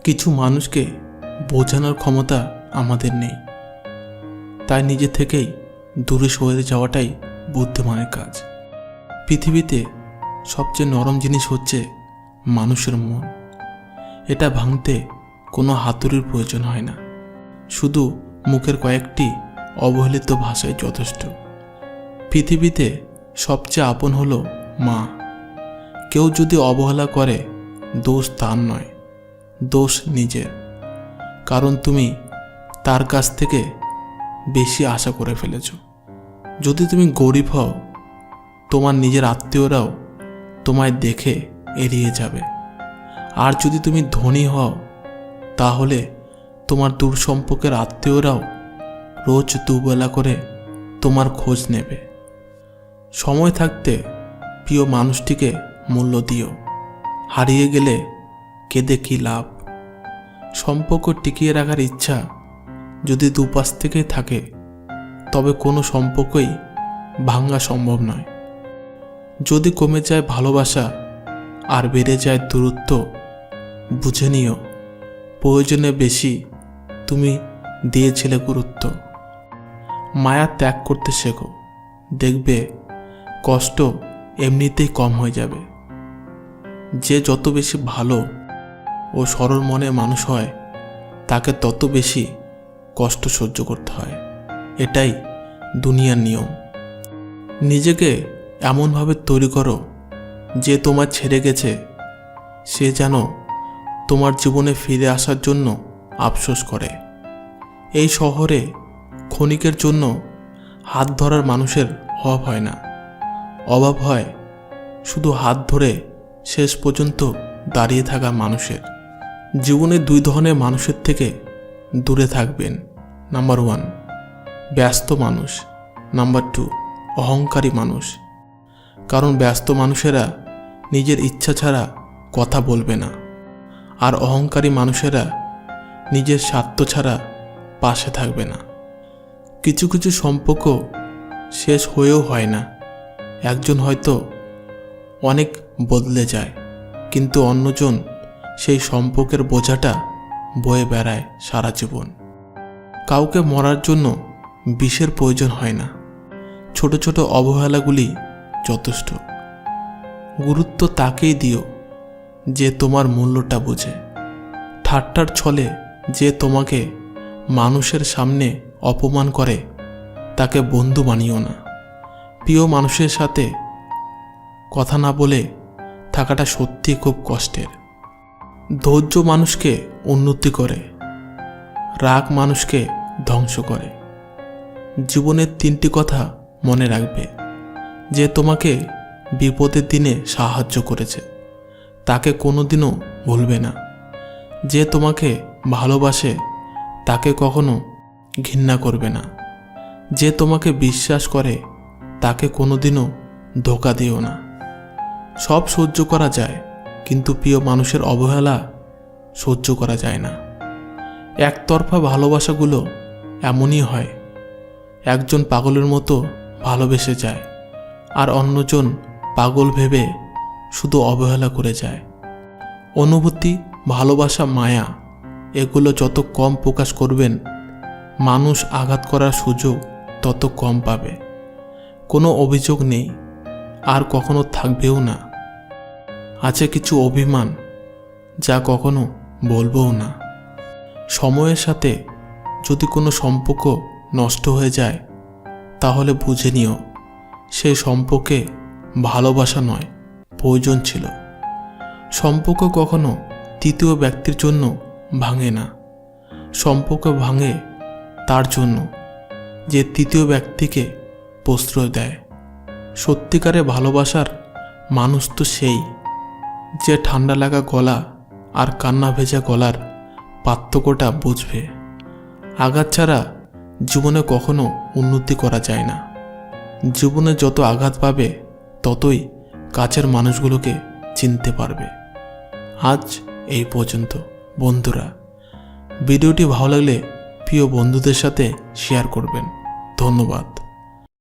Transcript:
কিছু মানুষকে বোঝানোর ক্ষমতা আমাদের নেই, তাই নিজে থেকেই দূরে সরে যাওয়াটাই বুদ্ধিমানের কাজ। পৃথিবীতে সবচেয়ে নরম জিনিস হচ্ছে মানুষের মন। এটা ভাঙতে কোনো হাতুড়ির প্রয়োজন হয় না, শুধু মুখের কয়েকটি অবহেলিত ভাষাই যথেষ্ট। পৃথিবীতে সবচেয়ে আপন হলো মা। কেউ যদি অবহেলা করে, দোষ তার নয়, দোষ নিজের। কারণ তুমি তার কাছ থেকে বেশি আশা করে ফেলেছ। যদি তুমি গরিব হও, তোমার নিজের আত্মীয়রাও তোমায় দেখে এড়িয়ে যাবে। আর যদি তুমি ধনী হও, তাহলে তোমার দূর সম্পর্কের আত্মীয়রাও রোজ দুবেলা করে তোমার খোঁজ নেবে। সময় থাকতে প্রিয় মানুষটিকে মূল্য দিও। হারিয়ে গেলে কেঁদে কী লাভ? সম্পর্ক টিকিয়ে রাখার ইচ্ছা যদি দুপাশ থেকে থাকে, তবে কোনো সম্পর্কই ভাঙা সম্ভব নয়। যদি কমে যায় ভালোবাসা আর বেড়ে যায় দূরত্ব, বুঝে নিও প্রয়োজনে বেশি তুমি দিয়েছিলে গুরুত্ব। মায়া ত্যাগ করতে শেখো, দেখবে কষ্ট এমনিতেই কম হয়ে যাবে। যে যত বেশি ভালো ও সরল মনে মানুষ হয়, তাকে তত বেশি কষ্ট সহ্য করতে হয়। এটাই দুনিয়ার নিয়ম। নিজেকে এমনভাবে তৈরি করো যে তোমার ছেড়ে গেছে সে যেন তোমার জীবনে ফিরে আসার জন্য আফসোস করে। এই শহরে ক্ষণিকের জন্য হাত ধরার মানুষের অভাব হয় না, অভাব হয় শুধু হাত ধরে শেষ পর্যন্ত দাঁড়িয়ে থাকা মানুষের। জীবনে দুই ধরনের মানুষের থেকে দূরে থাকবেন। নাম্বার 1, ব্যস্ত মানুষ। নাম্বার 2, অহংকারী মানুষ। কারণ ব্যস্ত মানুষেরা নিজের ইচ্ছা ছাড়া কথা বলবে না, আর অহংকারী মানুষেরা নিজের স্বার্থ ছাড়া পাশে থাকবে না। কিছু কিছু সম্পর্ক শেষ হয়েও হয় না। একজন হয়তো অনেক বদলে যায়, কিন্তু অন্যজন সেই সম্পর্কের বোঝাটা বয়ে বেড়ায় সারা জীবন। কাউকে মরার জন্য বিষের প্রয়োজন হয় না, ছোট ছোট অবহেলাগুলি যথেষ্ট। গুরুত্ব তাকেই দিও যে তোমার মূল্যটা বোঝে। ঠাট্টার ছলে যে তোমাকে মানুষের সামনে অপমান করে, তাকে বন্ধু বানিও না। প্রিয় মানুষের সাথে কথা না বলে থাকাটা সত্যি খুব কষ্টের। ধৈর্য মানুষকে উন্নতি করে, রাগ মানুষকে ধ্বংস করে। জীবনের 3টি কথা মনে রাখবে। যে তোমাকে বিপদের দিনে সাহায্য করেছে, তাকে কোনোদিনও ভুলবে না। যে তোমাকে ভালোবাসে, তাকে কখনো ঘৃণা করবে না। যে তোমাকে বিশ্বাস করে, তাকে কোনোদিনও ধোঁকা দিও না। সব সহ্য করা যায়, কিন্তু প্রিয় মানুষের অবহেলা সহ্য করা যায় না। একতরফা ভালোবাসাগুলো এমনই হয়। একজন পাগলের মতো ভালোবেসে যায়, আর অন্যজন পাগল ভেবে শুধু অবহেলা করে যায়। অনুভূতি, ভালোবাসা, মায়া এগুলো যত কম প্রকাশ করবেন, মানুষ আঘাত করার সুযোগ তত কম পাবে। কোনো অভিযোগ নেই, আর কখনো থাকবেও না। আছে কিছু অভিমান, যা কখনো বলবও না। সময়ের সাথে যদি কোনো সম্পর্ক নষ্ট হয়ে যায়, তাহলে বুঝে নিও সেই সম্পর্কে ভালোবাসা নয়, প্রয়োজন ছিল। সম্পর্ক কখনো তৃতীয় ব্যক্তির জন্য ভাঙে না। সম্পর্ক ভাঙে তার জন্য যে তৃতীয় ব্যক্তিকে প্রশ্রয় দেয়। সত্যিকারে ভালোবাসার মানুষ তো সেই, যে ঠান্ডা লাগা গলা আর কান্না ভেজা গলার পার্থক্যটা বুঝবে। আঘাত ছাড়া জীবনে কখনো উন্নতি করা যায় না। জীবনে যত আঘাত পাবে, ততই কাছের মানুষগুলোকে চিনতে পারবে। আজ এই পর্যন্ত। বন্ধুরা, ভিডিওটি ভালো লাগলে প্রিয় বন্ধুদের সাথে শেয়ার করবেন। ধন্যবাদ।